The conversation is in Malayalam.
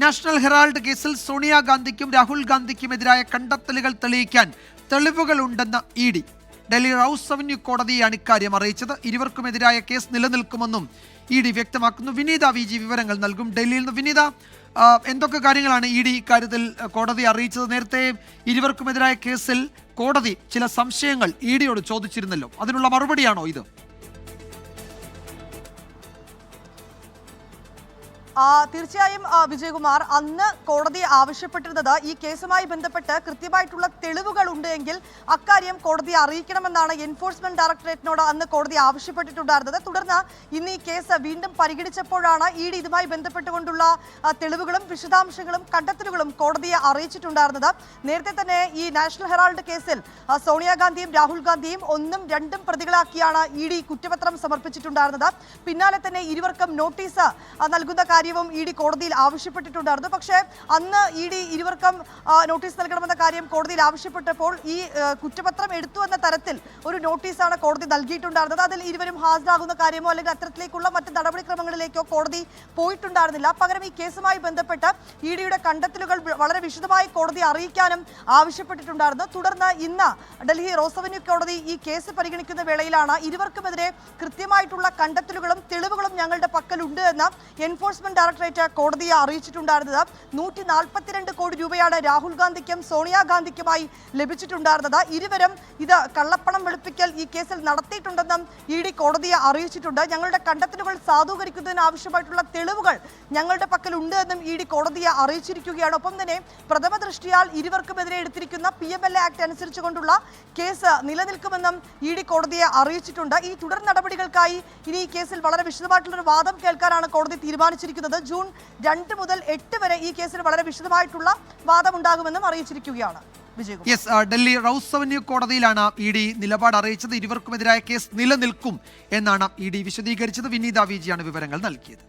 നാഷണൽ ഹെറാൾഡ് കേസിൽ സോണിയാഗാന്ധിക്കും രാഹുൽ ഗാന്ധിക്കുമെതിരായ കണ്ടെത്തലുകൾ തെളിയിക്കാൻ തെളിവുകളുണ്ടെന്ന് ഇ.ഡി. ഡൽഹി റൌസ് അവന്യൂ കോടതിയാണ് ഇക്കാര്യം അറിയിച്ചത്. ഇരുവർക്കുമെതിരായ കേസ് നിലനിൽക്കുമെന്നും ഇ.ഡി. വ്യക്തമാക്കുന്നു. വിനീത വി.ജി വിവരങ്ങൾ നൽകും. ഡൽഹിയിൽ നിന്ന് വിനീത, എന്തൊക്കെ കാര്യങ്ങളാണ് ഇ.ഡി. ഇക്കാര്യത്തിൽ കോടതി അറിയിച്ചത്? നേരത്തെ ഇരുവർക്കുമെതിരായ കേസിൽ കോടതി ചില സംശയങ്ങൾ ഇ.ഡിയോട് ചോദിച്ചിരുന്നല്ലോ, അതിനുള്ള മറുപടിയാണോ ഇത്? തീർച്ചയായും വിജയകുമാർ, അന്ന് കോടതി ആവശ്യപ്പെട്ടിരുന്നത് ഈ കേസുമായി ബന്ധപ്പെട്ട് കൃത്യമായിട്ടുള്ള തെളിവുകൾ ഉണ്ട് എങ്കിൽ അക്കാര്യം കോടതിയെ അറിയിക്കണമെന്നാണ് എൻഫോഴ്സ്മെന്റ് ഡയറക്ടറേറ്റിനോട് അന്ന് കോടതി ആവശ്യപ്പെട്ടിട്ടുണ്ടായിരുന്നത്. തുടർന്ന് ഇന്ന് ഈ കേസ് വീണ്ടും പരിഗണിച്ചപ്പോഴാണ് ഇ.ഡി. ഇതുമായി ബന്ധപ്പെട്ടുകൊണ്ടുള്ള തെളിവുകളും വിശദാംശങ്ങളും കണ്ടെത്തലുകളും കോടതിയെ അറിയിച്ചിട്ടുണ്ടായിരുന്നത്. നേരത്തെ തന്നെ ഈ നാഷണൽ ഹെറാൾഡ് കേസിൽ സോണിയാഗാന്ധിയും രാഹുൽ ഗാന്ധിയും 1ഉം 2ഉം പ്രതികളാക്കിയാണ് ഇ.ഡി. കുറ്റപത്രം സമർപ്പിച്ചിട്ടുണ്ടായിരുന്നത്. പിന്നാലെ തന്നെ ഇരുവർക്കും നോട്ടീസ് നൽകുന്ന കാര്യവും ഇ.ഡി. കോടതിയിൽ ആവശ്യപ്പെട്ടിട്ടുണ്ടായിരുന്നു. പക്ഷേ അന്ന് ഇ.ഡി. ഇരുവർക്കും നോട്ടീസ് നൽകണമെന്ന കാര്യം കോടതിയിൽ ആവശ്യപ്പെട്ടപ്പോൾ ഈ കുറ്റപത്രം എടുത്തു എന്ന തരത്തിൽ ഒരു നോട്ടീസാണ് കോടതി നൽകിയിട്ടുണ്ടായിരുന്നത്. അതിൽ ഇരുവരും ഹാജരാകുന്ന കാര്യമോ അല്ലെങ്കിൽ അത്തരത്തിലേക്കുള്ള മറ്റ് നടപടിക്രമങ്ങളിലേക്കോ കോടതി പോയിട്ടുണ്ടായിരുന്നില്ല. പകരം ഈ കേസുമായി ബന്ധപ്പെട്ട് ഇ.ഡിയുടെ കണ്ടെത്തലുകൾ വളരെ വിശദമായി കോടതി അറിയിക്കാനും ആവശ്യപ്പെട്ടിട്ടുണ്ടായിരുന്നു. തുടർന്ന് ഇന്ന് ഡൽഹി റോസ് അവന്യൂ കോടതി ഈ കേസ് പരിഗണിക്കുന്ന വേളയിലാണ് ഇരുവർക്കുമെതിരെ കൃത്യമായിട്ടുള്ള കണ്ടെത്തലുകളും തെളിവുകളും ഞങ്ങളുടെ പക്കലുണ്ട് എന്ന് എൻഫോഴ്സ്മെന്റ് ഡയറക്ടറേറ്റ് കോടതിയെ അറിയിച്ചിട്ടുണ്ടായിരുന്നത്. 142 കോടി രൂപയാണ് രാഹുൽ ഗാന്ധിക്കും സോണിയാഗാന്ധിക്കുമായി ലഭിച്ചിട്ടുണ്ടായിരുന്നത്. ഇരുവരും ഇത് കള്ളപ്പണം വെളുപ്പിക്കൽ ഈ കേസിൽ നടത്തിയിട്ടുണ്ടെന്നും ഇ.ഡി. കോടതിയെ അറിയിച്ചിട്ടുണ്ട്. ഞങ്ങളുടെ കണ്ടെത്തലുകൾ സാധൂകരിക്കുന്നതിന് ആവശ്യമായിട്ടുള്ള തെളിവുകൾ ഞങ്ങളുടെ പക്കലുണ്ട് എന്നും ഇ.ഡി. കോടതിയെ അറിയിച്ചിരിക്കുകയാണ്. ഒപ്പം തന്നെ പ്രഥമ ദൃഷ്ടിയാൽ ഇരുവർക്കുമെതിരെ എടുത്തിരിക്കുന്ന PMLA ആക്ട് അനുസരിച്ചുകൊണ്ടുള്ള കേസ് നിലനിൽക്കുമെന്നും ഇ.ഡി. കോടതിയെ അറിയിച്ചിട്ടുണ്ട്. ഈ തുടർ നടപടികൾക്കായി ഇനി ഈ കേസിൽ വളരെ വിശദമായിട്ടുള്ളൊരു വാദം കേൾക്കാനാണ് കോടതി തീരുമാനിച്ചിരിക്കുന്നത്. ജൂൺ 2 മുതൽ 8 വരെ ഈ കേസിൽ വളരെ വിശദമായിട്ടുള്ള വാദമുണ്ടാകുമെന്നും അറിയിച്ചിരിക്കുകയാണ്. ഡൽഹി റൌസ് അവന്യൂ കോടതിയിലാണ് ഇ.ഡി. നിലപാട് അറിയിച്ചത്. ഇരുവർക്കുമെതിരായ കേസ് നിലനിൽക്കും എന്നാണ് ഇ.ഡി. വിശദീകരിച്ചത്. വിനീത വി.ജിയാണ് വിവരങ്ങൾ നൽകിയത്.